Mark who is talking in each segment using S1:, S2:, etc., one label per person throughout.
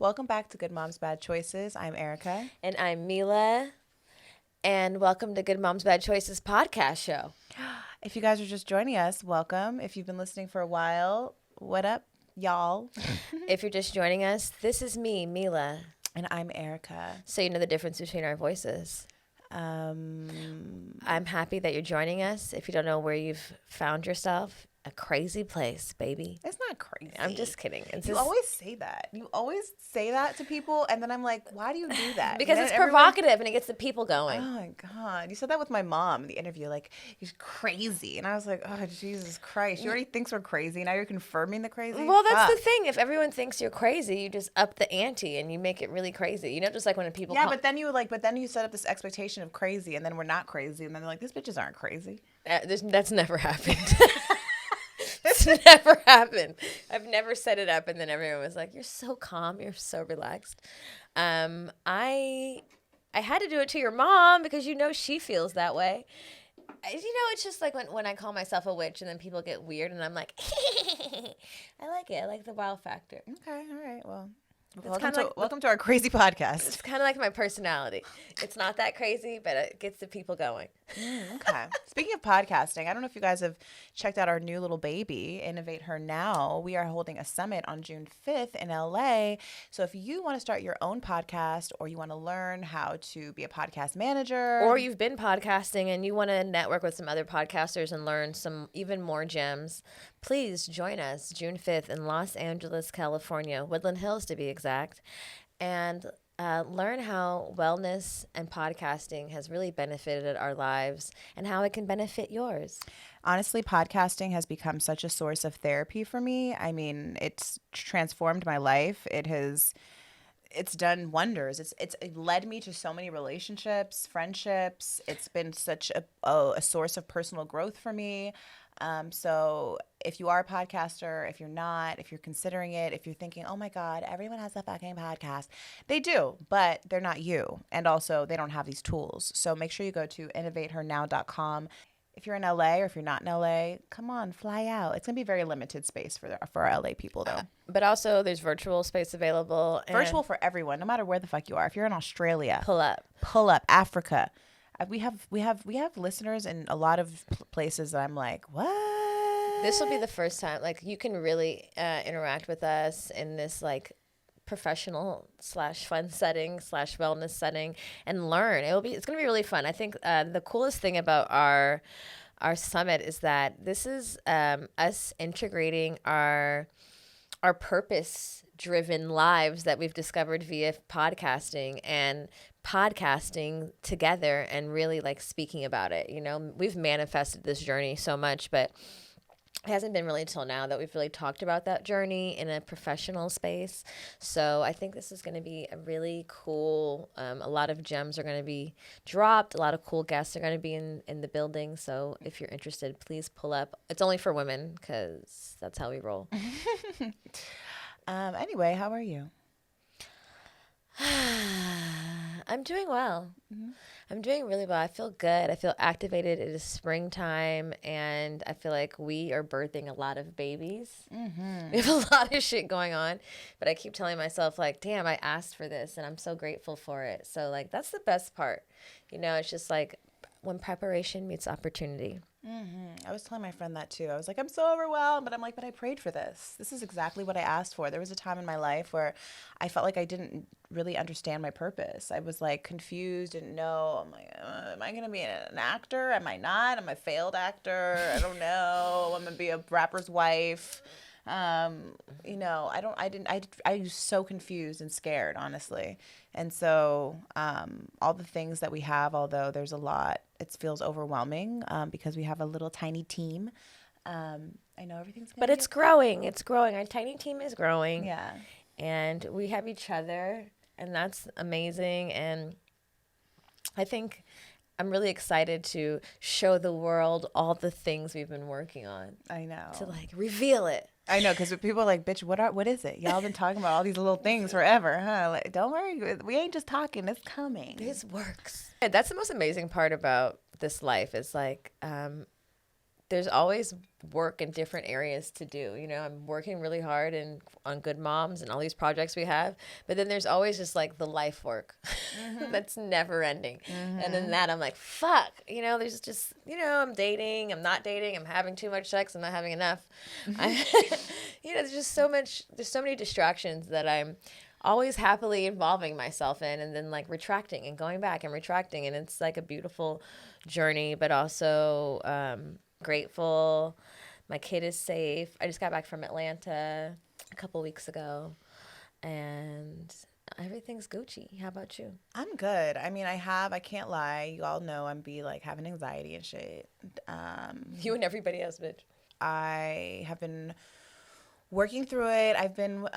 S1: Welcome back to Good Moms Bad Choices. I'm Erica.
S2: And I'm Mila. And welcome to Good Moms Bad Choices podcast show.
S1: If you guys are just joining us, welcome. If you've been listening for a while, what up, y'all?
S2: If you're just joining us, this is me, Mila.
S1: And I'm Erica.
S2: So you know the difference between our voices. I'm happy that you're joining us. If you don't know where you've found yourself, a crazy place, baby.
S1: It's not crazy.
S2: I'm just kidding.
S1: You always say that. You always say that to people, and then I'm like, why do you do that?
S2: Because it's provocative and it gets the people going.
S1: Oh, my God. You said that with my mom in the interview, like, he's crazy. And I was like, oh, Jesus Christ. You already thinks we're crazy. Now you're confirming the crazy?
S2: Well, that's the thing. If everyone thinks you're crazy, you just up the ante and you make it really crazy. You know, just like when people
S1: but then you set up this expectation of crazy, and then we're not crazy. And then they're like, these bitches aren't crazy.
S2: That's never happened. It's never happened. I've never set it up and then everyone was like, you're so calm, you're so relaxed. I had to do it to your mom because you know she feels that way. You know, it's just like when I call myself a witch and then people get weird and I'm like, I like it. I like the wow factor.
S1: Okay, all right, well.
S2: Welcome
S1: to our crazy podcast.
S2: It's kind of like my personality. It's not that crazy, but it gets the people going.
S1: Okay. Speaking of podcasting, I don't know if you guys have checked out our new little baby, Innovate Her Now. We are holding a summit on June 5th in LA. So if you want to start your own podcast or you want to learn how to be a podcast manager.
S2: Or you've been podcasting and you want to network with some other podcasters and learn some even more gems, please join us June 5th in Los Angeles, California, Woodland Hills to be exact, and learn how wellness and podcasting has really benefited our lives and how it can benefit yours.
S1: Honestly, podcasting has become such a source of therapy for me. I mean, it's transformed my life. It's done wonders. It led me to so many relationships, friendships. It's been such a source of personal growth for me. So if you are a podcaster, if you're not, if you're considering it, if you're thinking, oh my God, everyone has a fucking podcast. They do, but they're not you. And also they don't have these tools. So make sure you go to innovatehernow.com. If you're in LA or if you're not in LA, come on, fly out. It's going to be very limited space for our LA people though.
S2: But also there's virtual space available.
S1: Virtual for everyone, no matter where the fuck you are. If you're in Australia,
S2: pull up,
S1: Africa. We have listeners in a lot of places that I'm like, what?
S2: This will be the first time like you can really interact with us in this like professional / fun setting / wellness setting and learn. It's going to be really fun. I think the coolest thing about our summit is that this is us integrating our purpose-driven lives that we've discovered via podcasting and podcasting together and really like speaking about it. You know, we've manifested this journey so much, but it hasn't been really till now that we've really talked about that journey in a professional space. So I think this is going to be a really cool, a lot of gems are going to be dropped. A lot of cool guests are going to be in the building. So if you're interested, please pull up. It's only for women because that's how we roll.
S1: Anyway, how are you?
S2: I'm doing well.
S1: Mm-hmm.
S2: I'm doing really well. I feel good. I feel activated. It is springtime, and I feel like we are birthing a lot of babies. Mm-hmm. We have a lot of shit going on, but I keep telling myself, like, damn, I asked for this, and I'm so grateful for it. So, like, that's the best part. You know, it's just like when preparation meets opportunity.
S1: Mm-hmm. I was telling my friend that too. I was like, I'm so overwhelmed, but I'm like, but I prayed for this. This is exactly what I asked for. There was a time in my life where I felt like I didn't really understand my purpose. I was like confused, didn't know. I'm like, am I going to be an actor? Am I not? Am I a failed actor? I don't know. I'm going to be a rapper's wife. You know, I was so confused and scared, honestly. And so, all the things that we have, although there's a lot, it feels overwhelming, because we have a little tiny team. I know everything's
S2: But it's growing. It's growing. Our tiny team is growing.
S1: Yeah.
S2: And we have each other, and that's amazing. And I think I'm really excited to show the world all the things we've been working on.
S1: I know.
S2: To like reveal it.
S1: I know, because people are like, bitch, what is it? Y'all been talking about all these little things forever, huh? Like, don't worry, we ain't just talking, it's coming.
S2: This works. And that's the most amazing part about this life is like, there's always work in different areas to do. You know, I'm working really hard and on Good Moms and all these projects we have, but then there's always just like the life work that's never ending. And then that I'm like, fuck, you know, there's just, you know, I'm dating, I'm not dating, I'm having too much sex, I'm not having enough. You know, there's so many distractions that I'm always happily involving myself in, and then like retracting and going back and retracting. And it's like a beautiful journey, but also grateful. My kid is safe. I just got back from Atlanta a couple weeks ago, and everything's Gucci. How about you?
S1: I'm good. I mean, I can't lie. You all know I'm like having anxiety and shit.
S2: You and everybody else, bitch.
S1: I have been working through it. I've been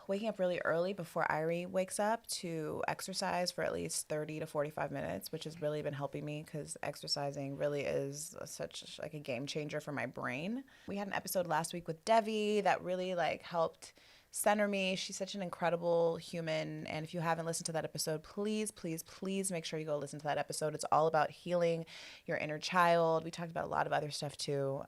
S1: waking up really early before Irie wakes up to exercise for at least 30 to 45 minutes, which has really been helping me because exercising really is such like a game changer for my brain. We had an episode last week with Devi that really like helped center me. She's such an incredible human, and if you haven't listened to that episode, please make sure you go listen to that episode. It's all about healing your inner child. We talked about a lot of other stuff too.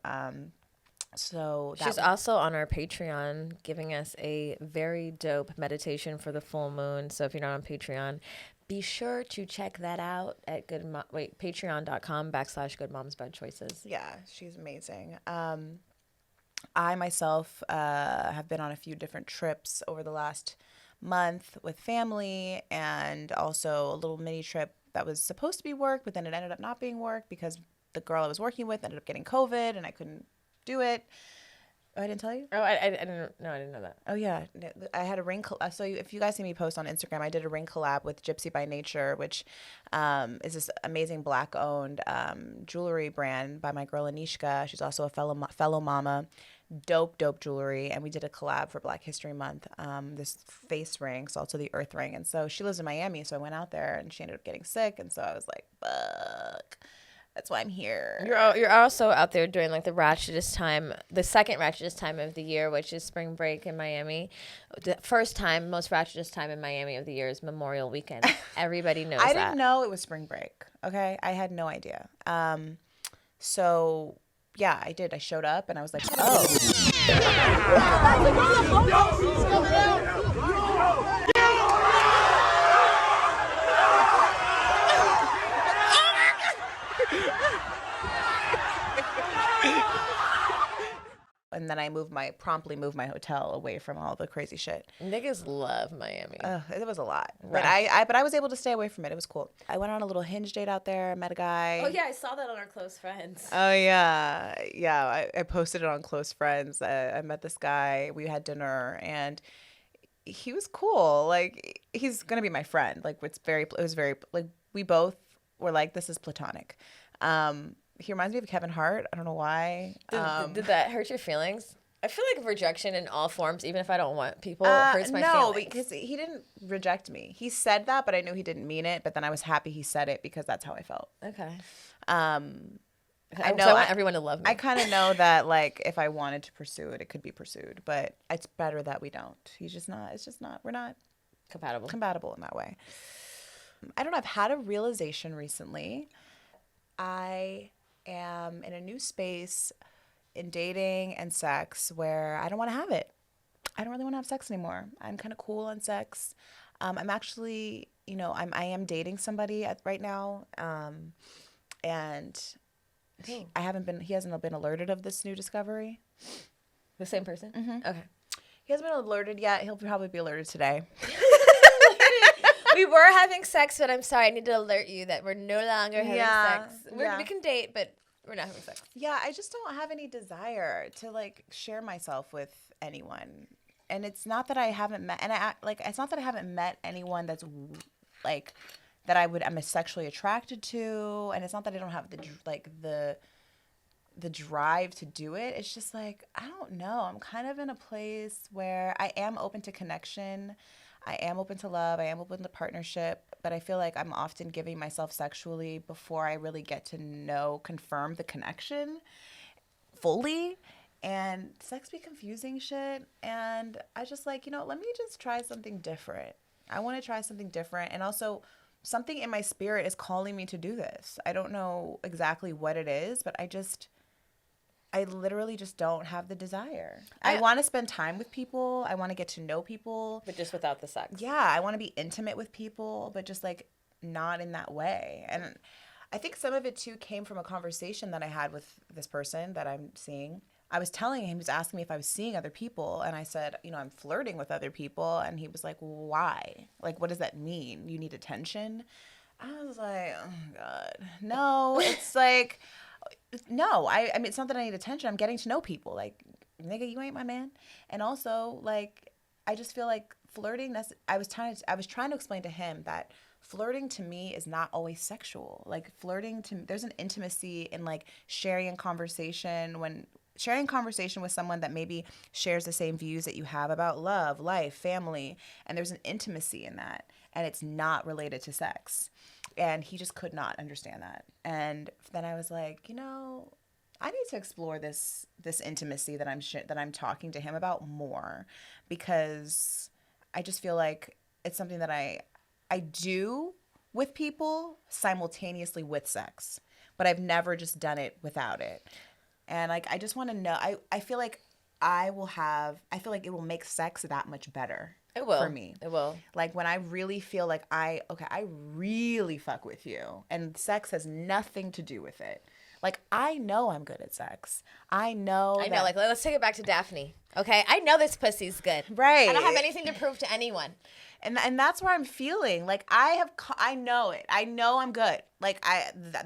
S1: So
S2: she's also on our Patreon giving us a very dope meditation for the full moon. So if you're not on Patreon, be sure to check that out at patreon.com/Good Moms Bad Choices.
S1: Yeah, she's amazing. I myself have been on a few different trips over the last month with family, and also a little mini trip that was supposed to be work, but then it ended up not being work because the girl I was working with ended up getting COVID and I couldn't do it. Oh, I didn't tell you?
S2: Oh, I didn't know that.
S1: Oh, yeah. I had a ring. So if you guys see me post on Instagram, I did a ring collab with Gypsy by Nature, which is this amazing Black-owned jewelry brand by my girl Anishka. She's also a fellow mama. Dope jewelry. And we did a collab for Black History Month, this face ring, so also the earth ring. And so she lives in Miami, so I went out there and she ended up getting sick. And so I was like, fuck. That's why I'm here.
S2: You're also out there during like the ratchetest time, the second ratchetest time of the year, which is spring break in Miami. The first time, most ratchetest time in Miami of the year is Memorial Weekend. Everybody knows that.
S1: I didn't know it was spring break. Okay, I had no idea. So yeah, I did. I showed up and I was like, oh. And then I promptly moved my hotel away from all the crazy shit.
S2: Niggas love Miami.
S1: It was a lot,
S2: Right.
S1: but I was able to stay away from it. It was cool. I went on a little Hinge date out there. Met a guy.
S2: Oh yeah, I saw that on our close friends.
S1: Oh yeah. I posted it on Close Friends. I met this guy. We had dinner, and he was cool. Like, he's gonna be my friend. Like, it was very like, we both were like, this is platonic. He reminds me of Kevin Hart. I don't know why.
S2: Did that hurt your feelings? I feel like rejection in all forms, even if I don't want people, hurts my feelings.
S1: No, because he didn't reject me. He said that, but I knew he didn't mean it. But then I was happy he said it because that's how I felt.
S2: Okay.
S1: I know.
S2: So I want everyone to love me.
S1: I kind of know that, like, if I wanted to pursue it, it could be pursued. But it's better that we don't. He's just not. It's just not. We're not compatible in that way. I don't know. I've had a realization recently. I am in a new space in dating and sex where I don't want to have it. I don't really want to have sex anymore. I'm kind of cool on sex. I'm actually, I am dating somebody right now, and he hasn't been alerted of this new discovery.
S2: The same person?
S1: Mm-hmm.
S2: Okay.
S1: He hasn't been alerted yet. He'll probably be alerted today.
S2: We were having sex, but I'm sorry. I need to alert you that we're no longer having sex. We can date, but we're not having sex.
S1: Yeah, I just don't have any desire to, like, share myself with anyone. And it's not that I haven't met, it's not that I haven't met anyone that's, like, that I'm sexually attracted to. And it's not that I don't have the drive to do it. It's just like, I don't know. I'm kind of in a place where I am open to connection. I am open to love. I am open to partnership, but I feel like I'm often giving myself sexually before I really get to confirm the connection fully. And sex be confusing shit. And I just like, let me just try something different. I want to try something different. And also, something in my spirit is calling me to do this. I don't know exactly what it is, but I just I literally just don't have the desire.
S2: I
S1: I want to spend time with people. I want to get to know people.
S2: But just without the sex.
S1: Yeah, I want to be intimate with people, but just like not in that way. And I think some of it too came from a conversation that I had with this person that I'm seeing. I was telling him, he was asking me if I was seeing other people, and I said, you know, I'm flirting with other people, and he was like, why? Like, what does that mean? You need attention? I was like, oh God, no. It's like, no. I mean, it's not that I need attention. I'm getting to know people. Like, nigga, you ain't my man. And also, like, I just feel like flirting. I was trying to explain to him that flirting to me is not always sexual. Like flirting there's an intimacy in like sharing conversation with someone that maybe shares the same views that you have about love, life, family, and there's an intimacy in that, and it's not related to sex. And he just could not understand that. And then I was like, you know, I need to explore this intimacy that I'm talking to him about more, because I just feel like it's something that I do with people simultaneously with sex, but I've never just done it without it. And like, I just want to know, I feel like I feel like it will make sex that much better.
S2: It will.
S1: For me.
S2: It will.
S1: Like when I really feel like I really fuck with you and sex has nothing to do with it. Like, I know I'm good at sex. I know,
S2: like, let's take it back to Daphne. Okay? I know this pussy's good.
S1: Right.
S2: I don't have anything to prove to anyone.
S1: And that's where I'm feeling. Like, I know it. I know I'm good. Like,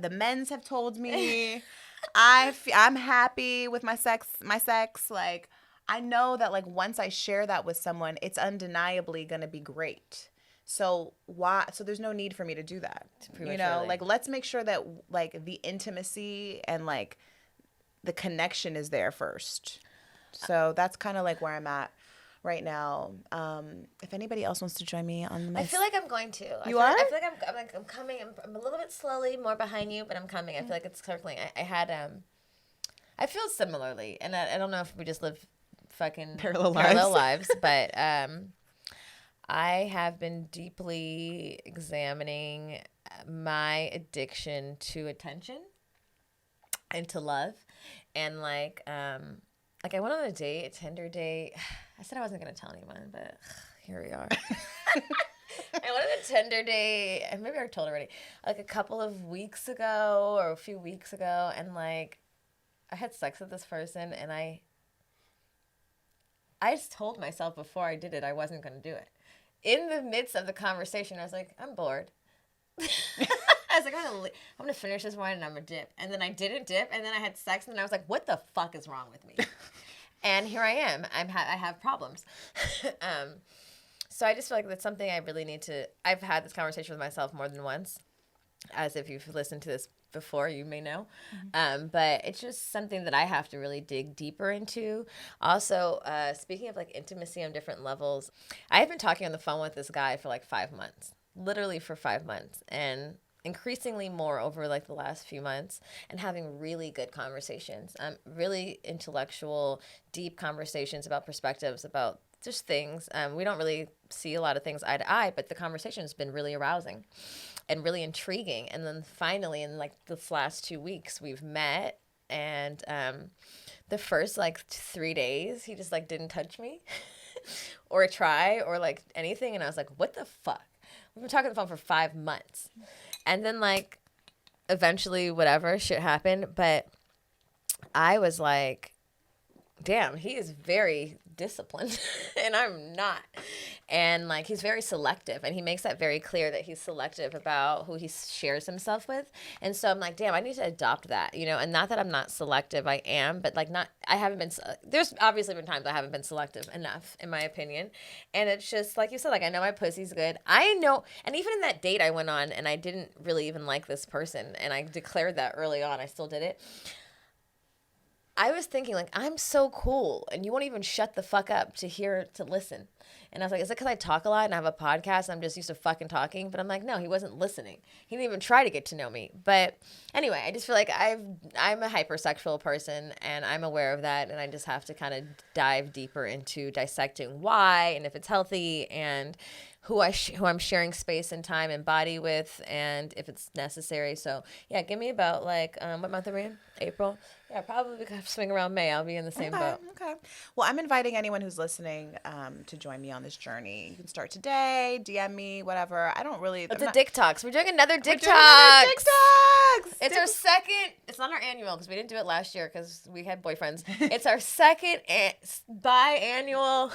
S1: the men's have told me I'm happy with my sex. Like, I know that, like, once I share that with someone, it's undeniably going to be great. So there's no need for me to do that. You know, like, let's make sure that like the intimacy and like the connection is there first. So that's kind of like where I'm at right now. If anybody else wants to join me on the mess.
S2: I feel like I'm going to.
S1: You are?
S2: I feel like I'm coming. I'm a little bit slowly more behind you, but I'm coming. I feel like it's circling. I feel similarly, and I don't know if we just live fucking
S1: parallel
S2: lives, but I have been deeply examining my addiction to attention and to love. And like I went on a Tinder date. I said I wasn't going to tell anyone, but here we are. I went on a Tinder date, and maybe I told already, like a couple of weeks ago or a few weeks ago. And like, I had sex with this person, and I just told myself before I did it, I wasn't going to do it. In the midst of the conversation, I was like, I'm bored. I was like, I'm gonna finish this one and I'm gonna dip. And then I didn't dip, and then I had sex, and then I was like, what the fuck is wrong with me? And here I am. I have problems. So I just feel like that's something I really need to. I've had this conversation with myself more than once, as if you've listened to this before, you may know. But it's just something that I have to really dig deeper into. Also, speaking of like intimacy on different levels, I have been talking on the phone with this guy for like 5 months, literally for 5 months, and increasingly more over like the last few months, and having really good conversations, really intellectual, deep conversations about perspectives, about just things. We don't really see a lot of things eye to eye, but the conversation has been really arousing and really intriguing. And then finally, in like this last 2 weeks, we've met, and the first like 3 days, he just like didn't touch me or try or like anything. And I was like, what the fuck? We've been talking on the phone for 5 months. And then like eventually whatever shit happened. But I was like, damn, he is very disciplined and I'm not. And like, he's very selective, and he makes that very clear that he's selective about who he shares himself with. And so I'm like, damn, I need to adopt that, you know. And not that I'm not selective, I am, but like I haven't been, there's obviously been times I haven't been selective enough, in my opinion. And it's just like you said, like, I know my pussy's good. I know. And even in that date I went on, and I didn't really even like this person, and I declared that early on, I still did it. I was thinking, like, I'm so cool, and you won't even shut the fuck up to listen. And I was like, is it because I talk a lot and I have a podcast and I'm just used to fucking talking? But I'm like, no, he wasn't listening. He didn't even try to get to know me. But anyway, I just feel like I'm a hypersexual person, and I'm aware of that, and I just have to kind of dive deeper into dissecting why, and if it's healthy, and who I'm sharing space and time and body with, and if it's necessary. So yeah, give me about like what month are we in? April. Yeah, probably swing around May. I'll be in the same boat.
S1: Okay. Well, I'm inviting anyone who's listening to join me on this journey. You can start today, DM me, whatever. I don't really.
S2: It's a Dicktox. We're doing another Dicktox.
S1: Dicktox.
S2: It's our second. It's not our annual because we didn't do it last year because we had boyfriends. It's our second biannual.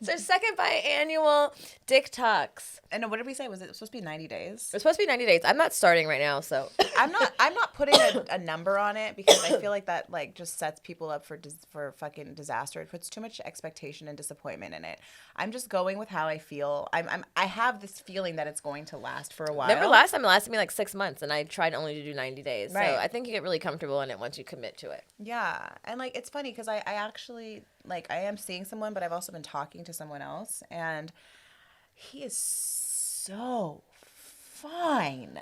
S2: It's our second biannual Dicktox.
S1: And what did we say? Was it supposed to be 90 days?
S2: It's supposed to be 90 days. I'm not starting right now, so
S1: I'm not putting a number on it because I feel like that like just sets people up for fucking disaster. It puts too much expectation and disappointment in it. I'm just going with how I feel. I have this feeling that it's going to last for a while.
S2: Remember last time it lasted me like 6 months, and I tried only to do 90 days.
S1: Right.
S2: So I think you get really comfortable in it once you commit to it.
S1: Yeah, and like it's funny because I actually like I am seeing someone, but I've also been talking to someone else, and he is so fine.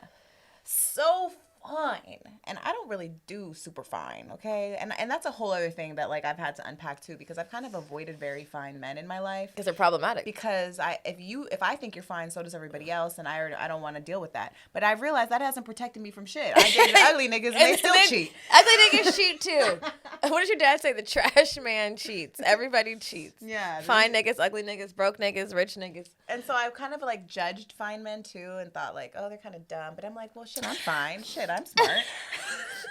S1: So fine. And I don't really do super fine, okay? And that's a whole other thing that like I've had to unpack too because I've kind of avoided very fine men in my life.
S2: Because they're problematic.
S1: Because if I think you're fine, so does everybody else, and I don't want to deal with that. But I've realized that hasn't protected me from shit. I dated ugly niggas and they still cheat.
S2: Ugly niggas cheat too. What does your dad say? The trash man cheats. Everybody cheats.
S1: Yeah.
S2: Fine niggas, ugly niggas, broke niggas, rich niggas.
S1: And so I've kind of like judged fine men too and thought like, oh, they're kind of dumb. But I'm like, well, shit, I'm fine. Shit, I'm smart.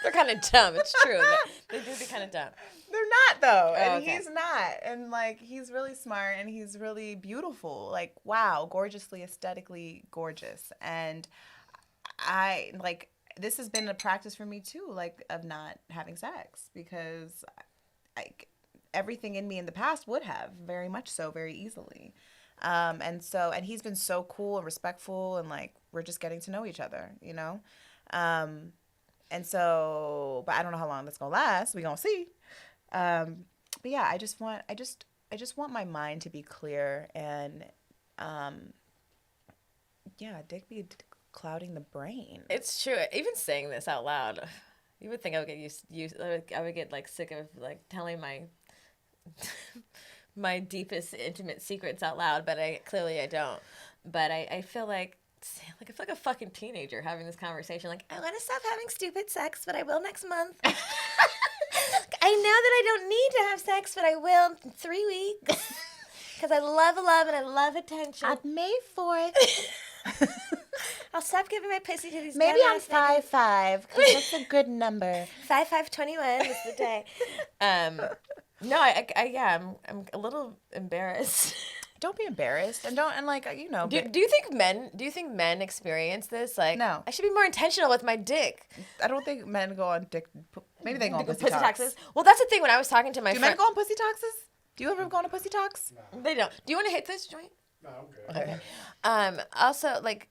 S2: They're kind of dumb. It's true. They do be kind of dumb.
S1: They're not though. And
S2: okay.
S1: He's not. And like, he's really smart and he's really beautiful. Like, wow, gorgeously, aesthetically gorgeous. And I like, this has been a practice for me too, like of not having sex because everything in me in the past would have very much so very easily. And he's been so cool and respectful and like, we're just getting to know each other, you know? And so, but I don't know how long that's going to last. We going to see. But yeah, I just want my mind to be clear and, yeah, dick be clouding the brain.
S2: It's true. Even saying this out loud, you would think I would get I would get like sick of like telling my my deepest intimate secrets out loud, but I don't. But I feel like I feel like a fucking teenager having this conversation. Like, I want to stop having stupid sex, but I will next month. I know that I don't need to have sex, but I will in 3 weeks. Because I love and I love attention.
S1: On May 4th.
S2: I'll stop giving my pussy to these
S1: Maybe on 5/5, because that's a good number.
S2: 5/5/21 is the day. No, I'm a little embarrassed.
S1: Don't be embarrassed, and like you know.
S2: Do you think men experience this? Like,
S1: no.
S2: I should be more intentional with my dick.
S1: I don't think men go on dick. Maybe they go on pussy
S2: taxes. Well, that's the thing. When I was talking to my friend,
S1: do men go on pussy taxes? Do you ever go on a pussy tax?
S2: No. They don't. Do you want to hit this joint?
S3: No, I'm good.
S2: Okay. Also, like,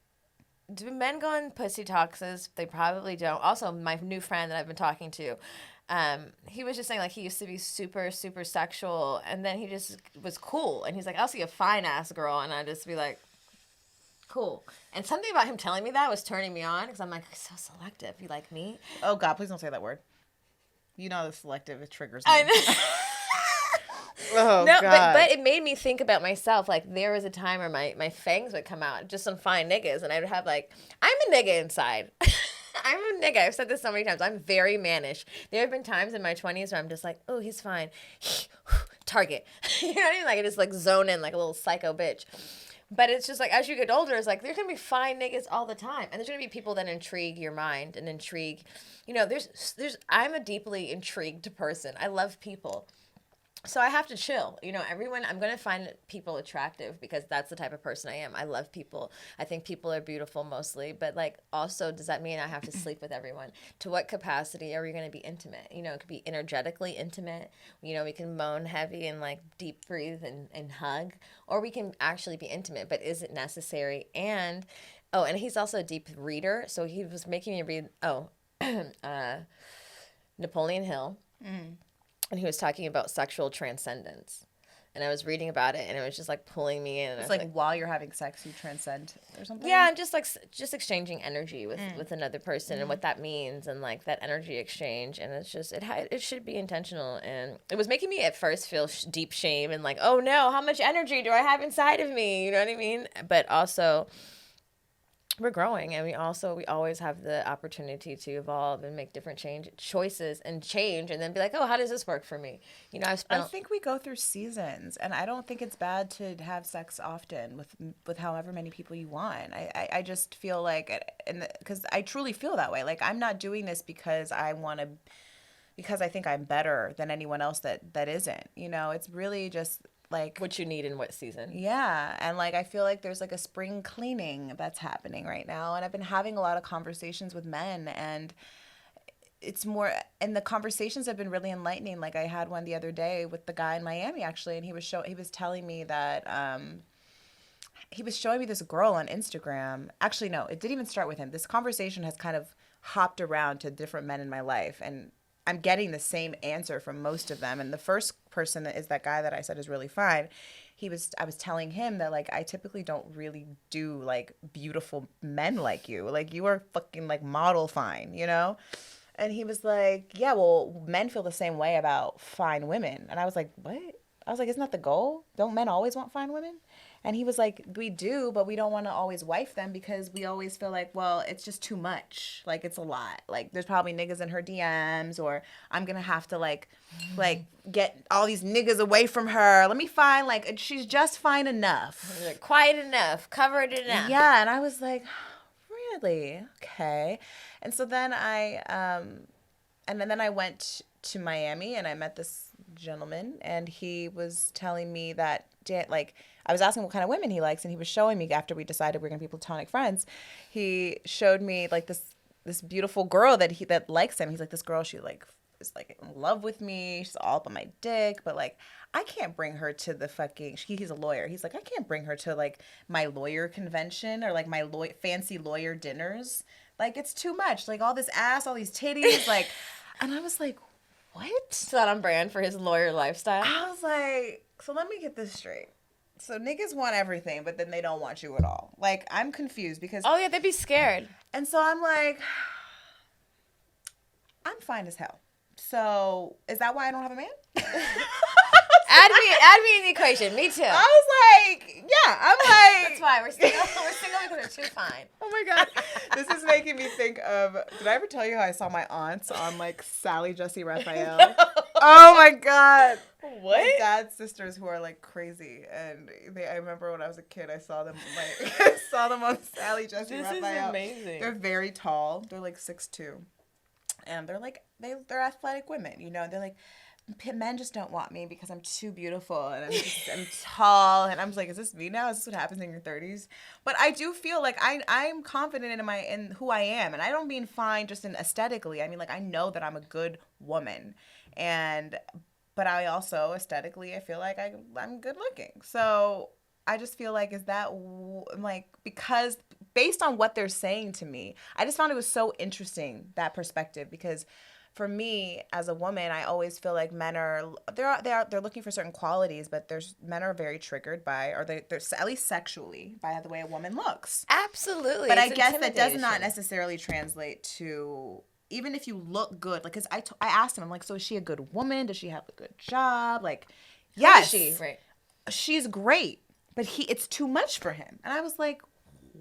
S2: do men go on pussy taxes? They probably don't. Also, my new friend that I've been talking to. He was just saying like he used to be super, super sexual and then he just was cool. And he's like, I'll see a fine ass girl and I'd just be like, cool. And something about him telling me that was turning me on because I'm like, so selective. You like me?
S1: Oh God, please don't say that word. You know the selective, it triggers me.
S2: I know.
S1: Oh,
S2: no,
S1: God.
S2: but it made me think about myself. Like there was a time where my fangs would come out, just some fine niggas, and I would have like, I'm a nigga inside. I'm a nigga. I've said this so many times. I'm very mannish. There have been times in my 20s where I'm just like, oh, he's fine. Target. You know what I mean? Like I just like zone in like a little psycho bitch. But it's just like as you get older, it's like there's gonna be fine niggas all the time, and there's gonna be people that intrigue your mind and intrigue. You know, I'm a deeply intrigued person. I love people. So I have to chill. You know, I'm going to find people attractive because that's the type of person I am. I love people. I think people are beautiful mostly. But, like, also, does that mean I have to sleep with everyone? To what capacity are we going to be intimate? You know, it could be energetically intimate. You know, we can moan heavy and, like, deep breathe and hug. Or we can actually be intimate. But is it necessary? And he's also a deep reader. So he was making me read, Napoleon Hill. Mm. And he was talking about sexual transcendence. And I was reading about it, and it was just, like, pulling me in. And
S1: it's like while you're having sex, you transcend or something?
S2: Yeah, and just exchanging energy with another person and what that means and, like, that energy exchange. And it's just, it should be intentional. And it was making me at first feel deep shame and, like, oh, no, how much energy do I have inside of me? You know what I mean? But also we're growing, and we always have the opportunity to evolve and make different choices and change, and then be like, oh, how does this work for me? You know,
S1: I think we go through seasons, and I don't think it's bad to have sex often with however many people you want. I just feel like, because I truly feel that way. Like, I'm not doing this because because I think I'm better than anyone else that isn't. You know, it's really just like
S2: what you need in what season.
S1: Yeah, and like I feel like there's like a spring cleaning that's happening right now, and I've been having a lot of conversations with men, and it's more, and the conversations have been really enlightening. Like I had one the other day with the guy in Miami actually, and he was telling me that he was showing me this girl on Instagram. Actually, no, it didn't even start with him. This conversation has kind of hopped around to different men in my life, and I'm getting the same answer from most of them. And the first person is that guy that I said is really fine. I was telling him that like I typically don't really do like beautiful men like you. Like you are fucking like model fine, you know? And he was like, yeah, well, men feel the same way about fine women. And I was like, what? I was like, isn't that the goal? Don't men always want fine women? And he was like, we do, but we don't want to always wife them because we always feel like, well, it's just too much. Like, it's a lot. Like, there's probably niggas in her DMs, or I'm going to have to, like, get all these niggas away from her. Let me find, like, she's just fine enough.
S2: Quiet enough. Covered enough.
S1: Yeah, and I was like, really? Okay. And so then and then I went to Miami, and I met this gentleman, and he was telling me that, like, I was asking what kind of women he likes, and he was showing me, after we decided we were going to be platonic friends, he showed me like this beautiful girl that likes him. He's like, this girl, she like is like in love with me. She's all up on my dick, but like I can't bring her to the fucking. He's a lawyer. He's like, I can't bring her to like my lawyer convention or like my fancy lawyer dinners. Like it's too much. Like all this ass, all these titties, like. And I was like, what?
S2: It's not on brand for his lawyer lifestyle.
S1: I was like, so let me get this straight. So niggas want everything, but then they don't want you at all. Like, I'm confused because...
S2: Oh, yeah, they'd be scared.
S1: And so I'm like, I'm fine as hell. So is that why I don't have a man?
S2: Add me in the equation. Me too.
S1: I was like, yeah, I'm like...
S2: That's why we're single. We're single because we're too fine.
S1: Oh my God. This is making me think of... Did I ever tell you how I saw my aunts on like Sally Jesse Raphael? No. Oh my God.
S2: What?
S1: My dad's sisters who are like crazy, and I remember when I was a kid, I saw them on Sally Jesse Raphael.
S2: This is amazing.
S1: They're very tall. They're like 6'2", and they're like they're athletic women. You know, they're like, men just don't want me because I'm too beautiful and I'm tall, and I'm just like, is this me now? Is this what happens in your 30s? But I do feel like I'm confident in who I am, and I don't mean fine just in aesthetically. I mean like I know that I'm a good woman, but I also aesthetically I feel like I'm good looking. So I just feel like because based on what they're saying to me, I just found it was so interesting, that perspective, because for me as a woman, I always feel like men they're looking for certain qualities, but men are very triggered by, or they're at least sexually, by the way a woman looks.
S2: Absolutely.
S1: But I guess that does not necessarily translate to, even if you look good, like, because I asked him, I'm like, so is she a good woman? Does she have a good job? Like, yes,
S2: right.
S1: She's great, but it's too much for him. And I was like,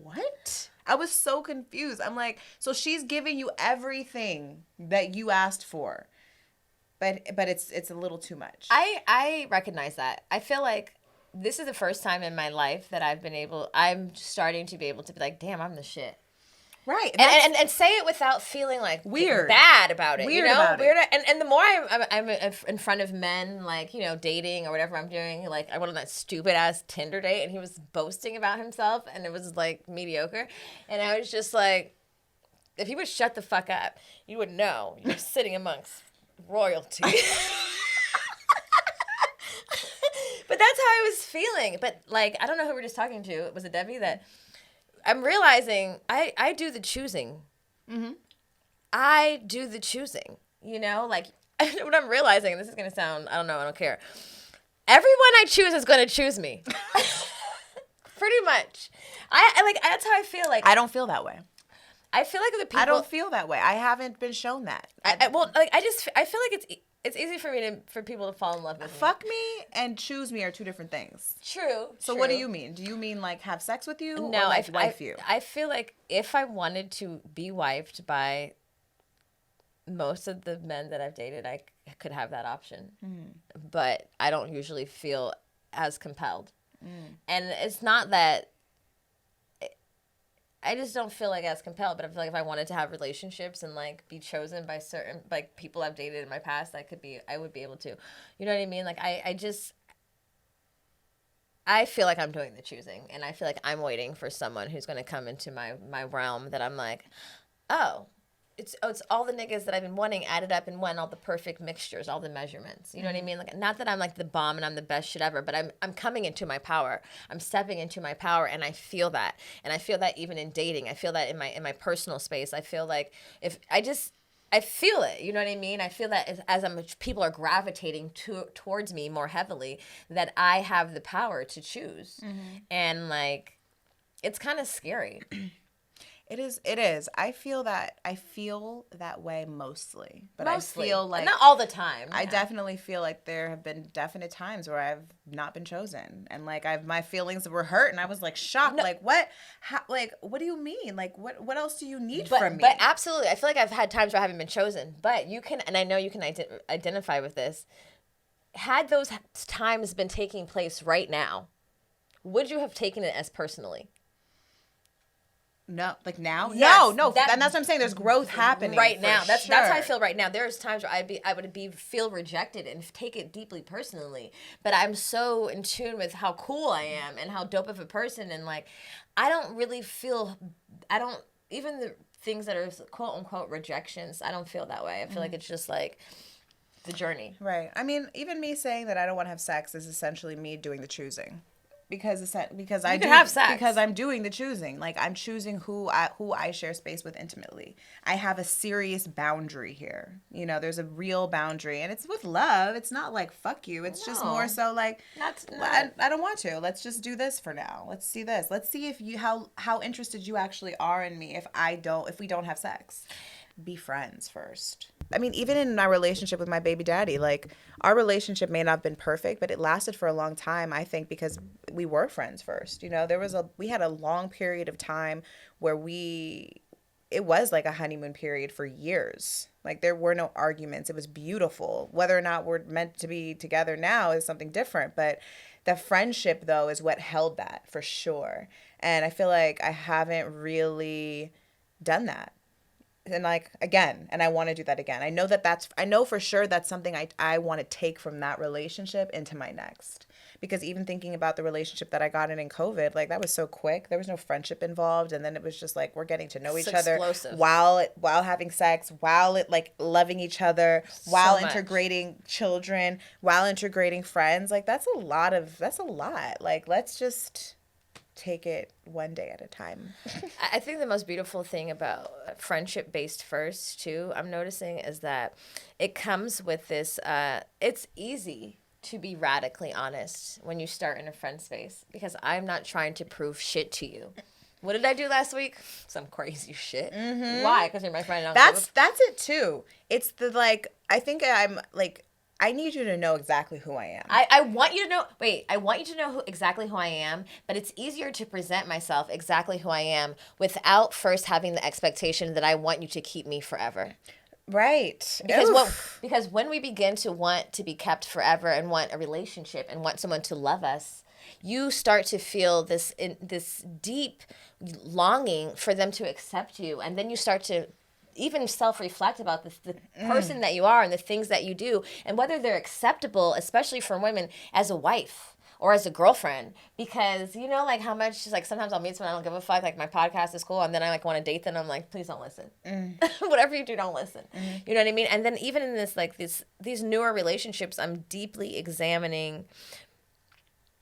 S1: what? I was so confused. I'm like, so she's giving you everything that you asked for, but it's a little too much.
S2: I recognize that. I feel like this is the first time in my life that I'm starting to be able to be like, damn, I'm the shit.
S1: Right.
S2: And say it without feeling like
S1: weird,
S2: bad about it.
S1: Weird,
S2: you know?
S1: about
S2: weird.
S1: it.
S2: And the more I'm in front of men, like, you know, dating or whatever I'm doing, like I went on that stupid ass Tinder date and he was boasting about himself and it was like mediocre. And I was just like, if he would shut the fuck up, you would know you're sitting amongst royalty. But that's how I was feeling. But like, I don't know who we were just talking to. Was it Debbie? That I'm realizing I do the choosing. Mm-hmm. I do the choosing, you know? Like, what I'm realizing, and this is going to sound, I don't care. Everyone I choose is going to choose me. Pretty much. I like, that's how I feel. Like,
S1: I don't feel that way.
S2: I feel like the people...
S1: I don't feel that way. I haven't been shown that.
S2: I feel like it's easy for people to fall in love with me.
S1: Fuck me and choose me are two different things.
S2: True.
S1: So what do you mean? Do you mean like have sex with you
S2: No,
S1: or like wife you?
S2: I feel like if I wanted to be wifed by most of the men that I've dated, I could have that option. But I don't usually feel as compelled. And it's not that I just don't feel like as compelled, but I feel like if I wanted to have relationships and like be chosen by certain like people I've dated in my past, I would be able to. You know what I mean? Like I feel like I'm doing the choosing, and I feel like I'm waiting for someone who's going to come into my realm that I'm like, oh, it's all the niggas that I've been wanting added up in one, all the perfect mixtures, all the measurements. You know what I mean? Like, not that I'm like the bomb and I'm the best shit ever, but I'm coming into my power. I'm stepping into my power, and I feel that. And I feel that even in dating. I feel that in my personal space. I feel like I feel it. You know what I mean? I feel that as people are gravitating towards me more heavily, that I have the power to choose. And like, it's kind of scary.
S1: It is. I feel that way mostly. But
S2: Mostly.
S1: I feel like
S2: not all the time.
S1: I definitely feel like there have been definite times where I've not been chosen. And like my feelings were hurt and I was like shocked. No. Like what what do you mean? Like what else do you need from me?
S2: But absolutely. I feel like I've had times where I haven't been chosen. But you can, and I know you can identify with this. Had those times been taking place right now, would you have taken it as personally?
S1: No, like now?
S2: Yes,
S1: no, and that's what I'm saying. There's growth happening
S2: right now. That's
S1: sure.
S2: how I feel right now. There's times where I would feel rejected and take it deeply personally. But I'm so in tune with how cool I am and how dope of a person, and like I don't even the things that are quote unquote rejections. I don't feel that way. I feel like it's just like the journey.
S1: Right. I mean, even me saying that I don't want to have sex is essentially me doing the choosing. Because I do
S2: have sex.
S1: Because I'm doing the choosing. Like I'm choosing who I share space with intimately. I have a serious boundary here. You know, there's a real boundary, and it's with love. It's not like fuck you. It's just more so like I don't want to. Let's just do this for now. Let's see this. Let's see if you how interested you actually are in me if we don't have sex. Be friends first. I mean, even in my relationship with my baby daddy, like our relationship may not have been perfect, but it lasted for a long time, I think, because we were friends first. You know, we had a long period of time where it was like a honeymoon period for years. Like there were no arguments. It was beautiful. Whether or not we're meant to be together now is something different, but the friendship though is what held that for sure. And I feel like I haven't really done that. And like again, and I want to do that again. I know for sure that's something I want to take from that relationship into my next. Because even thinking about the relationship that I got in COVID, like that was so quick. There was no friendship involved, and then it was just like we're getting to know each other while having sex, while like loving each other, while integrating children, while integrating friends. Like that's a lot. Like let's just take it one day at a time.
S2: I think the most beautiful thing about friendship based first too, I'm noticing, is that it comes with this it's easy to be radically honest when you start in a friend space, because I'm not trying to prove shit to you. What did I do last week? Some crazy shit. Mm-hmm. Why? Because you're my friend.
S1: That's it too. It's the like I think I'm like I need you to know exactly who I am.
S2: I want you to know. Wait, I want you to know exactly who I am, but it's easier to present myself exactly who I am without first having the expectation that I want you to keep me forever.
S1: Right.
S2: Because when we begin to want to be kept forever and want a relationship and want someone to love us, you start to feel this deep longing for them to accept you, and then you start to even self-reflect about the person that you are and the things that you do, and whether they're acceptable, especially for women, as a wife or as a girlfriend. Because you know, like how much, like sometimes I'll meet someone I don't give a fuck, like my podcast is cool, and then I like want to date them, I'm like, please don't listen. Whatever you do, don't listen. You know what I mean? And then even in this like these newer relationships, I'm deeply examining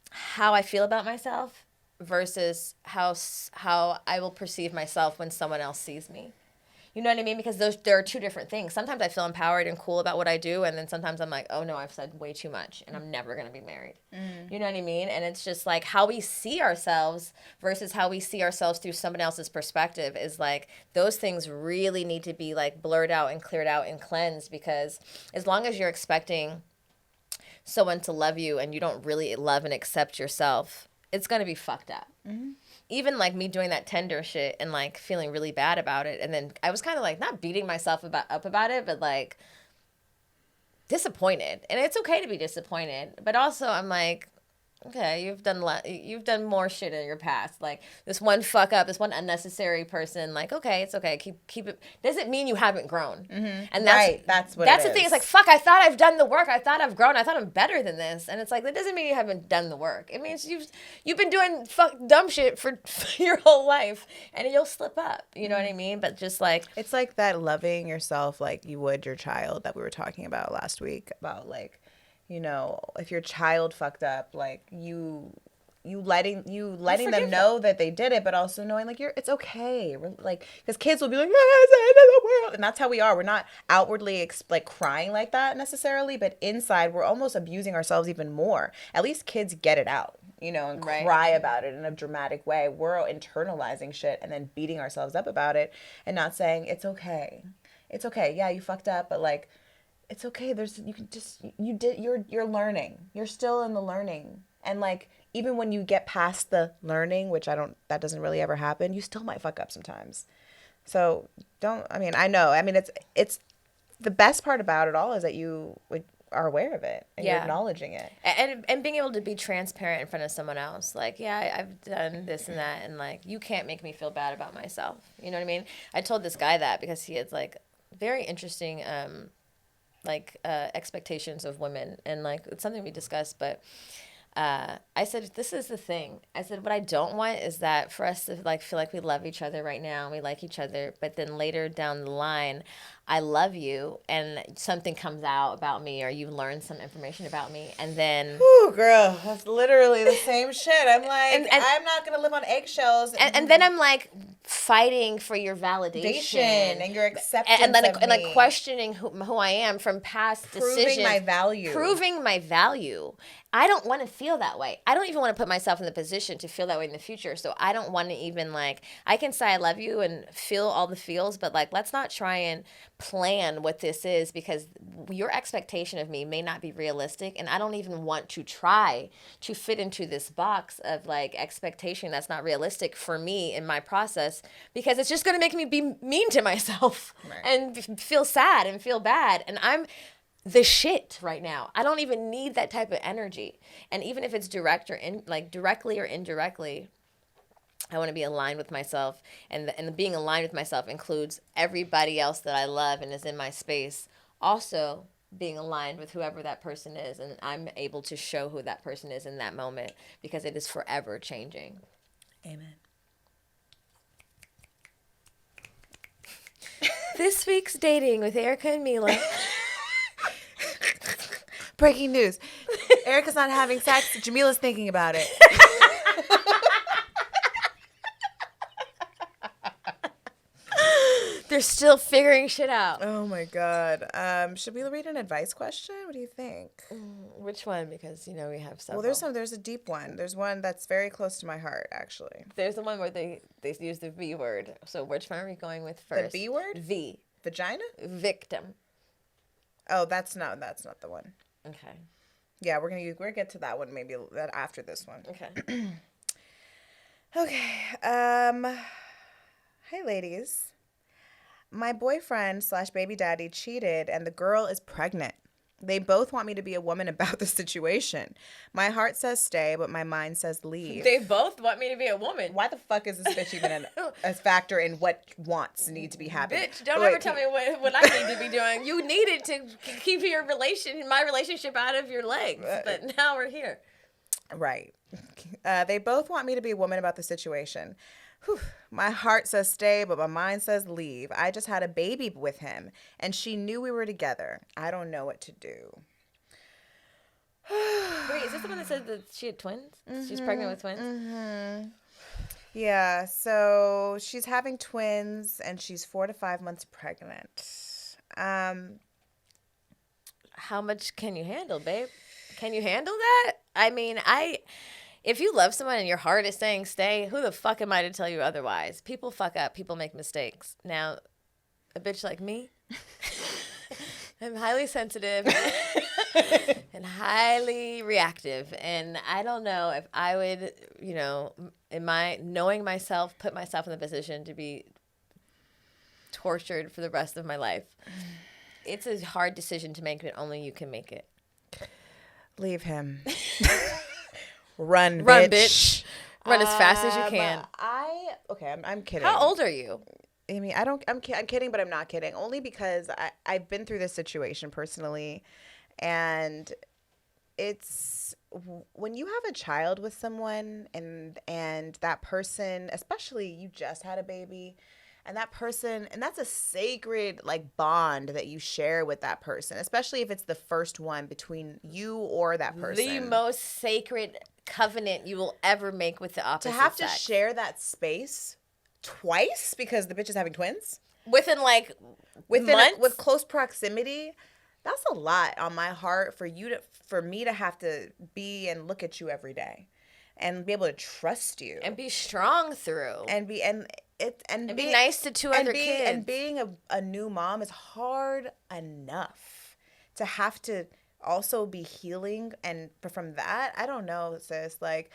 S2: how I feel about myself versus how I will perceive myself when someone else sees me. You know what I mean? Because there are two different things. Sometimes I feel empowered and cool about what I do, and then sometimes I'm like, oh no, I've said way too much, and I'm never gonna be married. You know what I mean? And it's just like how we see ourselves versus how we see ourselves through someone else's perspective is like those things really need to be like blurred out and cleared out and cleansed, because as long as you're expecting someone to love you and you don't really love and accept yourself, it's gonna be fucked up. Even like me doing that Tinder shit and like feeling really bad about it, and then I was kind of like not beating myself up about it, but like disappointed. And it's okay to be disappointed, but also I'm like, okay, you've done more shit in your past. Like this one fuck up, this one unnecessary person. Like, okay, it's okay. Keep it. Doesn't mean you haven't grown. And
S1: That's what.
S2: That's the thing. It's like, fuck. I thought I've done the work. I thought I've grown. I thought I'm better than this. And it's like that doesn't mean you haven't done the work. It means you've been doing dumb shit for your whole life, and you'll slip up. You know what I mean? But just like
S1: it's like that loving yourself like you would your child that we were talking about last week about like. You know, if your child fucked up, like you letting them know that they did it, but also knowing like it's okay. Like because kids will be like, it's the end of the world, and that's how we are. We're not outwardly like crying like that necessarily, but inside we're almost abusing ourselves even more. At least kids get it out, you know, and cry about it in a dramatic way. We're internalizing shit and then beating ourselves up about it and not saying it's okay. It's okay. Yeah, you fucked up, but like. It's okay. You're learning. You're still in the learning. And like, even when you get past the learning, which that doesn't really ever happen, you still might fuck up sometimes. So I know. I mean, it's the best part about it all is that you are aware of it and you're acknowledging it.
S2: And being able to be transparent in front of someone else. Like, yeah, I've done this and that. And like, you can't make me feel bad about myself. You know what I mean? I told this guy that because he had like very interesting, expectations of women, and like it's something we discussed, but I said, this is the thing. I said, what I don't want is that for us to like feel like we love each other right now and we like each other, but then later down the line, I love you and something comes out about me or you learn some information about me, and then
S1: ooh, girl, that's literally the same shit. I'm like, and I'm not gonna live on eggshells.
S2: And then I'm like fighting for your validation
S1: and your acceptance
S2: and like questioning who I am from past decisions. Proving my value. I don't want to feel that way. I don't even want to put myself in the position to feel that way in the future. So I don't want to even like, I can say I love you and feel all the feels, but like, let's not try and plan what this is, because your expectation of me may not be realistic. And I don't even want to try to fit into this box of like expectation that's not realistic for me in my process, because it's just going to make me be mean to myself and feel sad and feel bad. And I'm the shit right now. I don't even need that type of energy. And even if it's directly or indirectly, I want to be aligned with myself. And being aligned with myself includes everybody else that I love and is in my space also being aligned with whoever that person is. And I'm able to show who that person is in that moment, because it is forever changing.
S1: Amen.
S2: This week's Dating with Erica and Mila.
S1: Breaking news. Erica's not having sex. Jamila's thinking about it.
S2: They're still figuring shit out.
S1: Oh my God. Should we read an advice question? What do you think?
S2: Which one? Because, we have several.
S1: Well, there's a deep one. There's one that's very close to my heart, actually.
S2: There's the one where they use the V word. So which one are we going with first?
S1: The B word?
S2: V.
S1: Vagina?
S2: Victim.
S1: Oh, that's not the one.
S2: Okay.
S1: Yeah, we're gonna get to that one maybe after this one.
S2: Okay.
S1: Okay. Hey, ladies. My boyfriend/baby daddy cheated, and the girl is pregnant. They both want me to be a woman about the situation. My heart says stay, but my mind says leave.
S2: They both want me to be a woman.
S1: Why the fuck is this bitch even a factor in what wants need to be happening?
S2: Bitch, don't ever tell me what I need to be doing. You needed to keep my relationship out of your legs, but now we're here.
S1: Right. They both want me to be a woman about the situation. Whew. My heart says stay, but my mind says leave. I just had a baby with him, and she knew we were together. I don't know what to do.
S2: Wait, is this the one that said that she had twins? Mm-hmm. She's pregnant with twins?
S1: Mm-hmm. Yeah, so she's having twins and she's 4 to 5 months pregnant.
S2: How much can you handle, babe? Can you handle that? I mean, if you love someone and your heart is saying stay, who the fuck am I to tell you otherwise? People fuck up. People make mistakes. Now, a bitch like me, I'm highly sensitive and highly reactive. And I don't know if I would, knowing myself, put myself in the position to be tortured for the rest of my life. It's a hard decision to make, but only you can make it.
S1: Leave him. Run,
S2: bitch. Run as fast as you can.
S1: I'm kidding.
S2: How old are you?
S1: I mean, I'm kidding, but I'm not kidding. Only because I've been through this situation personally, and it's when you have a child with someone and that person, especially you just had a baby, and that person, and that's a sacred like bond that you share with that person, especially if it's the first one between you or that person.
S2: The most sacred covenant you will ever make with the opposite
S1: to have
S2: sex.
S1: to share that space twice because the bitch is having twins
S2: within months?
S1: With close proximity. That's a lot on my heart for me to have to be and look at you every day and be able to trust you
S2: and be strong through
S1: and be
S2: nice to two other kids.
S1: And being a new mom is hard enough to have to also be healing. And from that, I don't know, sis, like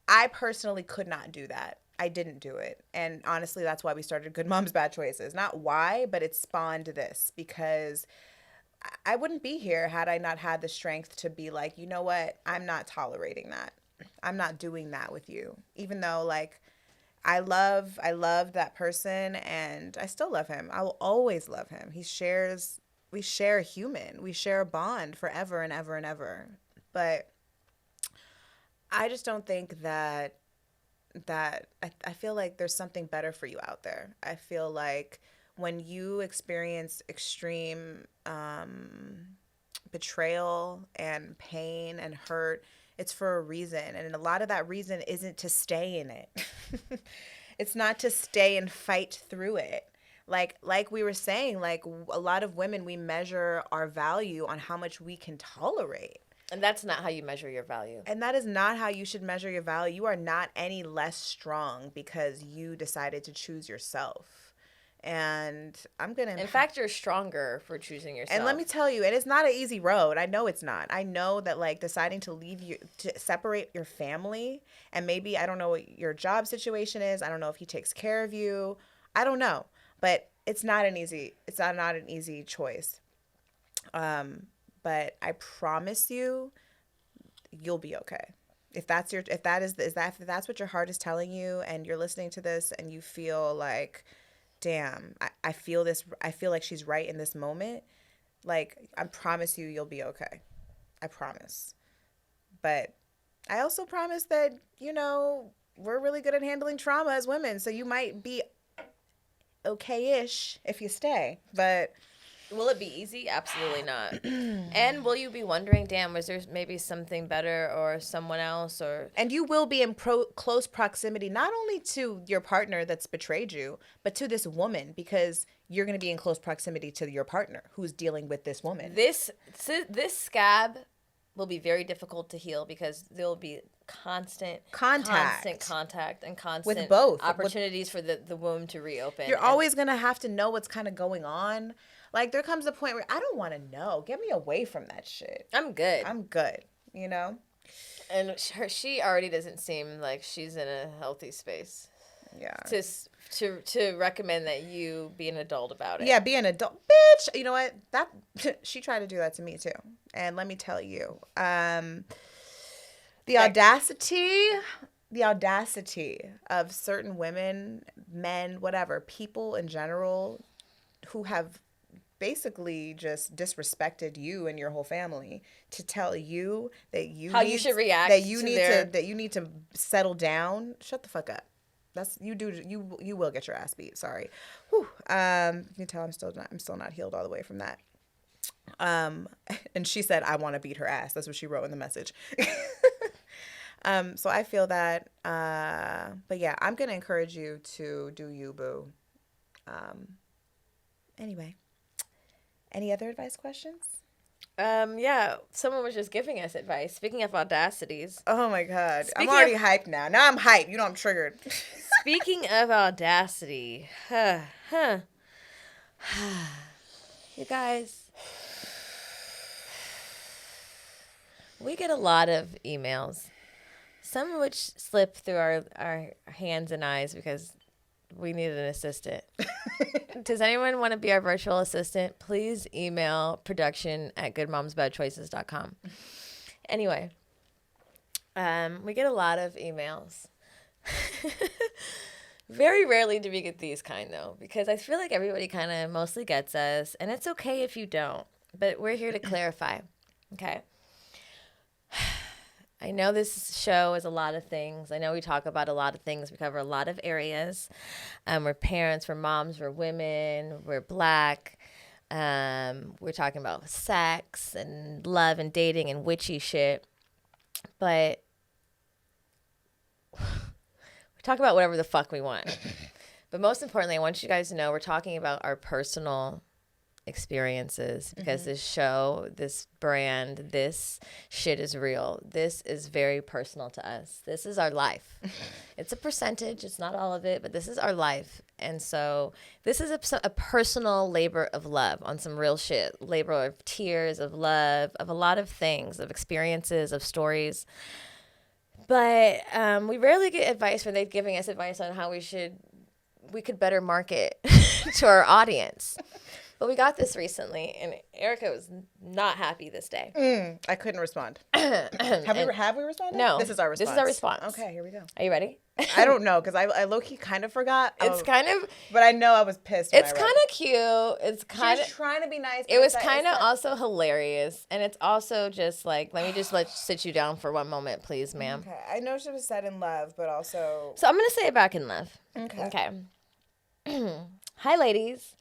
S1: I personally could not do that. I didn't do it. And honestly, that's why we started Good Moms, Bad Choices. Not why, but it spawned this because I wouldn't be here had I not had the strength to be like, you know what? I'm not tolerating that. I'm not doing that with you. Even though like I love that person and I still love him. I will always love him. We share a human. We share a bond forever and ever and ever. But I just don't think that I feel like there's something better for you out there. I feel like when you experience extreme betrayal and pain and hurt, it's for a reason. And a lot of that reason isn't to stay in it. It's not to stay and fight through it. Like we were saying, like a lot of women, we measure our value on how much we can tolerate.
S2: And that's not how you measure your value.
S1: And that is not how you should measure your value. You are not any less strong because you decided to choose yourself. And in
S2: fact, you're stronger for choosing yourself.
S1: And let me tell you, it is not an easy road. I know it's not. I know that like deciding to to separate your family, and maybe I don't know what your job situation is. I don't know if he takes care of you. I don't know. But it's not an easy choice. But I promise you'll be okay. If that's what your heart is telling you, and you're listening to this, and you feel like, damn, I feel like she's right in this moment. Like, I promise you'll be okay. I promise. But I also promise that we're really good at handling trauma as women, so you might be okay-ish if you stay, but.
S2: Will it be easy? Absolutely not. And will you be wondering, damn, was there maybe something better or someone else?
S1: And you will be in close proximity, not only to your partner that's betrayed you, but to this woman, because you're going to be in close proximity to your partner who's dealing with this woman.
S2: This scab will be very difficult to heal because there will be constant contact and constant
S1: with both
S2: opportunities for the womb to reopen.
S1: You're always going to have to know what's kind of going on. Like, there comes a point where I don't want to know. Get me away from that shit.
S2: I'm good. And she already doesn't seem like she's in a healthy space.
S1: Yeah.
S2: To recommend that you be an adult about it.
S1: Yeah, be an adult. Bitch, you know what? She tried to do that to me, too. And let me tell you, the audacity of certain women, men, whatever, people in general who have basically just disrespected you and your whole family to tell you that you
S2: should react,
S1: that you need to settle down. Shut the fuck up. You will get your ass beat. Sorry. Whew. You can tell I'm still not healed all the way from that. And she said, I want to beat her ass. That's what she wrote in the message. So I feel that. But yeah, I'm gonna encourage you to do you, boo. Um, anyway, any other advice questions?
S2: Yeah, someone was just giving us advice. Speaking of audacities.
S1: Oh my god, I'm
S2: Speaking
S1: already
S2: of
S1: hyped now. Now I'm hyped. You know I'm triggered.
S2: speaking of audacity, you guys, we get a lot of emails, some of which slip through our hands and eyes because we need an assistant. Does anyone want to be our virtual assistant? Please email production@goodmomsbadchoices.com. Anyway, we get a lot of emails. Very rarely do we get these kind, though, because I feel like everybody kind of mostly gets us, and it's okay if you don't, but we're here to clarify, okay? I know this show is a lot of things. I know we talk about a lot of things. We cover a lot of areas. We're parents, we're moms, we're women, we're Black. We're talking about sex and love and dating and witchy shit. But we talk about whatever the fuck we want. But most importantly, I want you guys to know we're talking about our personal experiences because this show, this brand, this shit is real. This is very personal to us. This is our life. It's a percentage. It's not all of it, but this is our life. And so this is a personal labor of love on some real shit. Labor of tears, of love, of a lot of things, of experiences, of stories. But we rarely get advice when they're giving us advice on how we could better market to our audience. But we got this recently, and Erica was not happy this day.
S1: I couldn't respond. Have we responded?
S2: No.
S1: This is our response.
S2: This is our response.
S1: Okay, here we go.
S2: Are you ready?
S1: I don't know, because I low-key kind of forgot.
S2: It's kind of...
S1: But I know I was pissed when
S2: It's kind of cute. It's kind of...
S1: She was trying to be nice.
S2: It was kind of also hilarious. And it's also just like, let me just sit you down for one moment, please, ma'am.
S1: Okay. I know she was said in love, but also...
S2: So I'm going to say it back in love. Okay. Hi, ladies.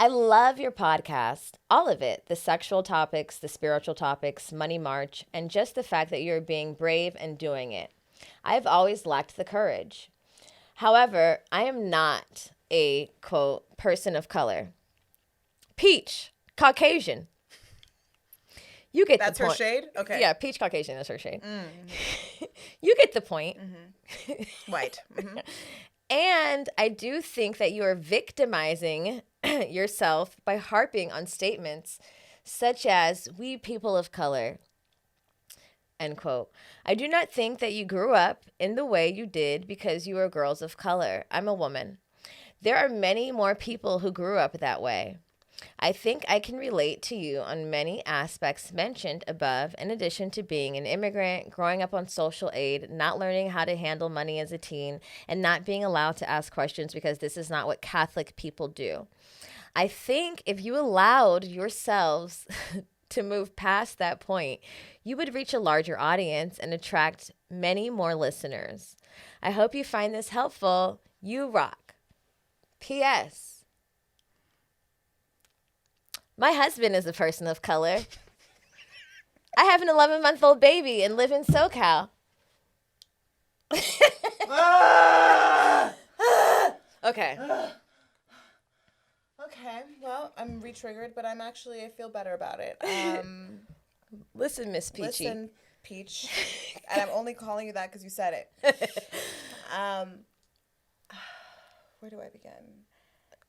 S2: I love your podcast, all of it, the sexual topics, the spiritual topics, Money March, and just the fact that you're being brave and doing it. I've always lacked the courage. However, I am not a, quote, person of color. Peach, Caucasian. You get
S1: That's
S2: the point.
S1: her shade? Okay.
S2: Yeah, peach Caucasian is her shade. You get the point.
S1: White.
S2: And I do think that you are victimizing yourself by harping on statements such as, we people of color, end quote. I do not think that you grew up in the way you did because you were girls of color. I'm a woman. There are many more people who grew up that way. I think I can relate to you on many aspects mentioned above, in addition to being an immigrant, growing up on social aid, not learning how to handle money as a teen, and not being allowed to ask questions because this is not what Catholic people do. I think if you allowed yourselves to move past that point, you would reach a larger audience and attract many more listeners. I hope you find this helpful. You rock. P.S. My husband is a person of color. I have an 11-month-old baby and live in SoCal. Okay.
S1: Okay, well, I'm re-triggered, but I feel better about it.
S2: Listen, Miss Peachy.
S1: Listen, Peach. And I'm only calling you that because you said it. Where do I begin?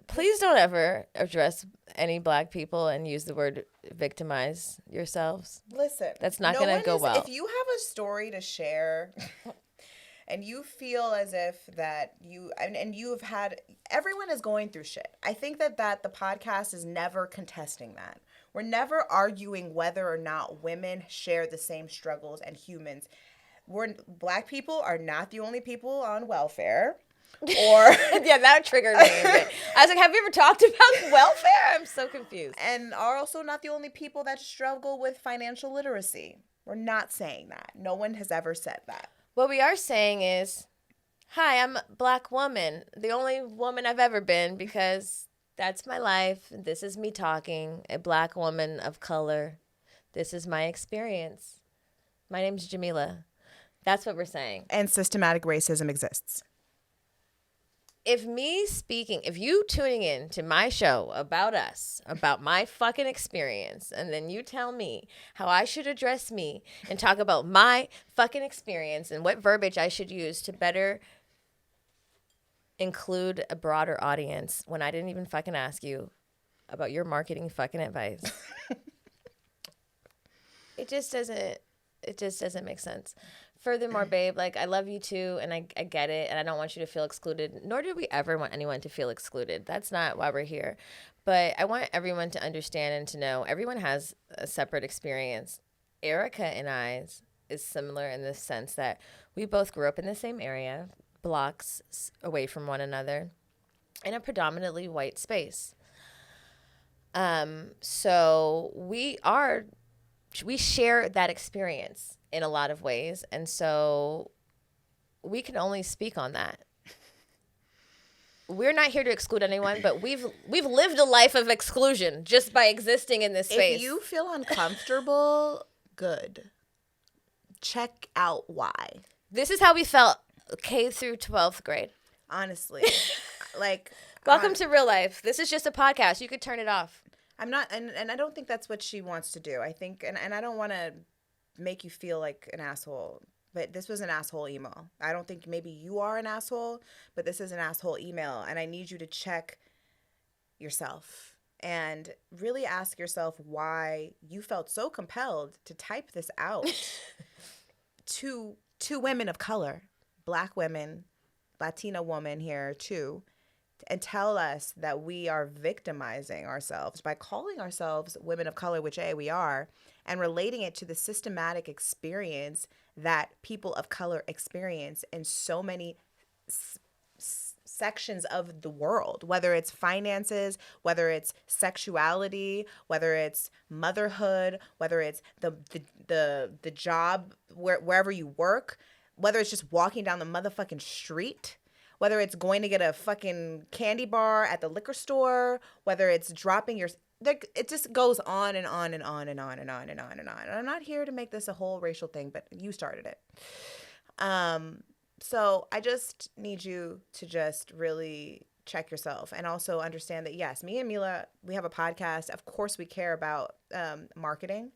S2: Please don't ever address any Black people and use the word victimize yourselves.
S1: Listen.
S2: That's not going to go well.
S1: If you have a story to share and you feel as if that and you've had, everyone is going through shit. I think that the podcast is never contesting that. We're never arguing whether or not women share the same struggles and humans. Black people are not the only people on welfare. Or
S2: yeah, that triggered me a bit. I was like, have you ever talked about welfare? I'm so confused.
S1: And are also not the only people that struggle with financial literacy. We're not saying that. No one has ever said that.
S2: What we are saying is, hi, I'm a Black woman. The only woman I've ever been, because that's my life. This is me talking, a Black woman of color. This is my experience. My name's Jamila. That's what we're saying.
S1: And systematic racism exists.
S2: If you tuning in to my show about us, about my fucking experience, and then you tell me how I should address me and talk about my fucking experience and what verbiage I should use to better include a broader audience when I didn't even fucking ask you about your marketing fucking advice. It just doesn't make sense. Furthermore, babe, like, I love you too, and I get it, and I don't want you to feel excluded, nor do we ever want anyone to feel excluded. That's not why we're here. But I want everyone to understand and to know everyone has a separate experience. Erica and I's is similar in the sense that we both grew up in the same area, blocks away from one another, in a predominantly white space. So we share that experience in a lot of ways, and so we can only speak on that. We're not here to exclude anyone, but we've lived a life of exclusion just by existing in this space.
S1: If you feel uncomfortable, good. Check out why.
S2: This is how we felt K through 12th grade.
S1: Honestly. Like,
S2: welcome to real life. This is just a podcast. You could turn it off.
S1: I'm not, and I don't think that's what she wants to do. I think, and I don't want to make you feel like an asshole, but this was an asshole email. I don't think maybe you are an asshole, but this is an asshole email, and I need you to check yourself and really ask yourself why you felt so compelled to type this out to women of color, Black women, Latina woman here too, and tell us that we are victimizing ourselves by calling ourselves women of color, which we are, and relating it to the systematic experience that people of color experience in so many sections of the world, whether it's finances, whether it's sexuality, whether it's motherhood, whether it's the job wherever you work, whether it's just walking down the motherfucking street, whether it's going to get a fucking candy bar at the liquor store, whether it's dropping your... It just goes on and on and on and on and on and on and on. And I'm not here to make this a whole racial thing, but you started it. So I just need you to just really check yourself and also understand that, yes, me and Mila, we have a podcast. Of course we care about marketing.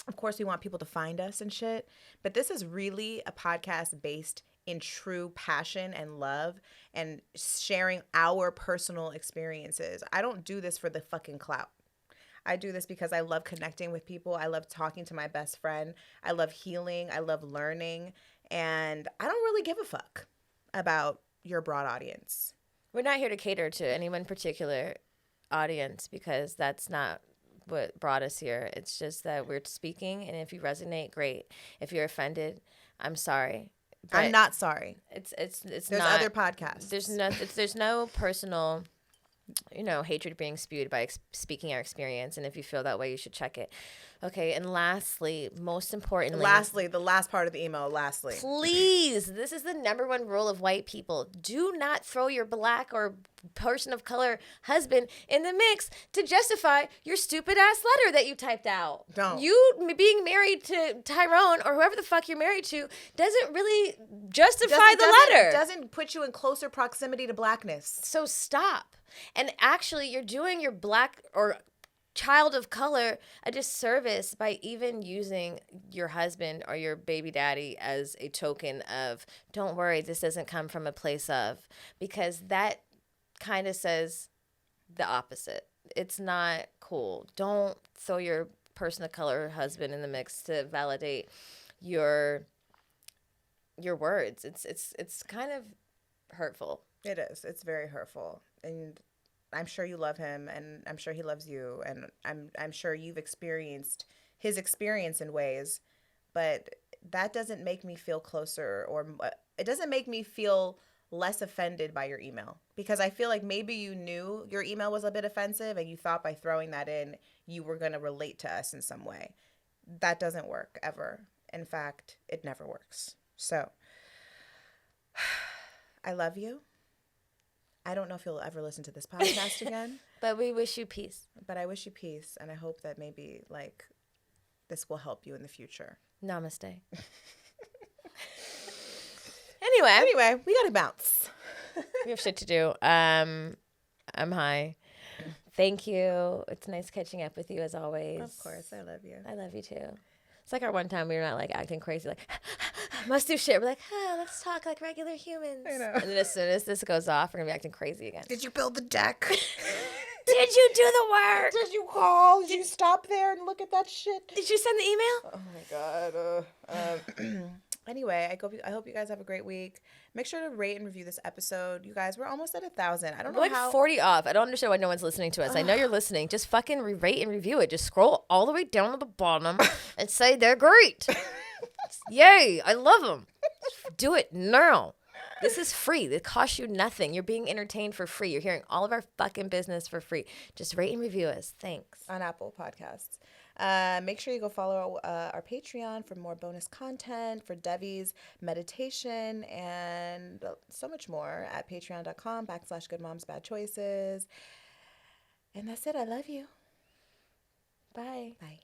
S1: Of course we want people to find us and shit. But this is really a podcast based in true passion and love and sharing our personal experiences. I don't do this for the fucking clout. I do this because I love connecting with people. I love talking to my best friend. I love healing. I love learning. And I don't really give a fuck about your broad audience.
S2: We're not here to cater to any one particular audience because that's not what brought us here. It's just that we're speaking, and if you resonate, great. If you're offended, I'm sorry. But
S1: I'm not sorry.
S2: It's
S1: There's
S2: not,
S1: other podcasts.
S2: There's no personal, hatred being spewed by speaking our experience. And if you feel that way, you should check it. Okay. And lastly, most importantly,
S1: the last part of the email.
S2: Please, this is the number one rule of white people. Do not throw your Black or person of color husband in the mix to justify your stupid ass letter that you typed out.
S1: Don't.
S2: You being married to Tyrone or whoever the fuck you're married to doesn't really justify the letter.
S1: Doesn't put you in closer proximity to Blackness.
S2: So stop. And actually, you're doing your Black or child of color a disservice by even using your husband or your baby daddy as a token of, don't worry, this doesn't come from a place of, because that kind of says the opposite. It's not cool. Don't throw your person of color husband in the mix to validate your words. It's kind of hurtful.
S1: It is. It's very hurtful. And I'm sure you love him, and I'm sure he loves you, and I'm sure you've experienced his experience in ways, but that doesn't make me feel closer, or it doesn't make me feel less offended by your email, because I feel like maybe you knew your email was a bit offensive and you thought by throwing that in you were going to relate to us in some way. That doesn't work ever. In fact, it never works. So I love you. I don't know if you'll ever listen to this podcast again.
S2: But we wish you peace.
S1: But I wish you peace, and I hope that maybe this will help you in the future.
S2: Namaste.
S1: Anyway, we gotta bounce.
S2: We have shit to do. I'm high. Thank you. It's nice catching up with you as always.
S1: Of course, I love you.
S2: I love you too. It's like our one time we were not like acting crazy, like must do shit. We're like, let's talk like regular humans.
S1: I know.
S2: And then as soon as this goes off, we're gonna be acting crazy again.
S1: Did you build the deck?
S2: Did you do the work?
S1: Did you call? Did you stop there and look at that shit?
S2: Did you send the email?
S1: Oh my god. Anyway, I hope you guys have a great week. Make sure to rate and review this episode. You guys, we're almost at 1,000. I don't know
S2: We're like
S1: how.
S2: 40 off. I don't understand why no one's listening to us. I know you're listening. Just fucking rate and review it. Just scroll all the way down to the bottom and say they're great. Yay, I love them. Do it now. This is free. It costs you nothing. You're being entertained for free. You're hearing all of our fucking business for free. Just rate and review us. Thanks.
S1: On Apple Podcasts. Make sure you go follow our Patreon for more bonus content, for Devi's meditation, and so much more at patreon.com/goodmomsbadchoices. And that's it. I love you. Bye.
S2: Bye.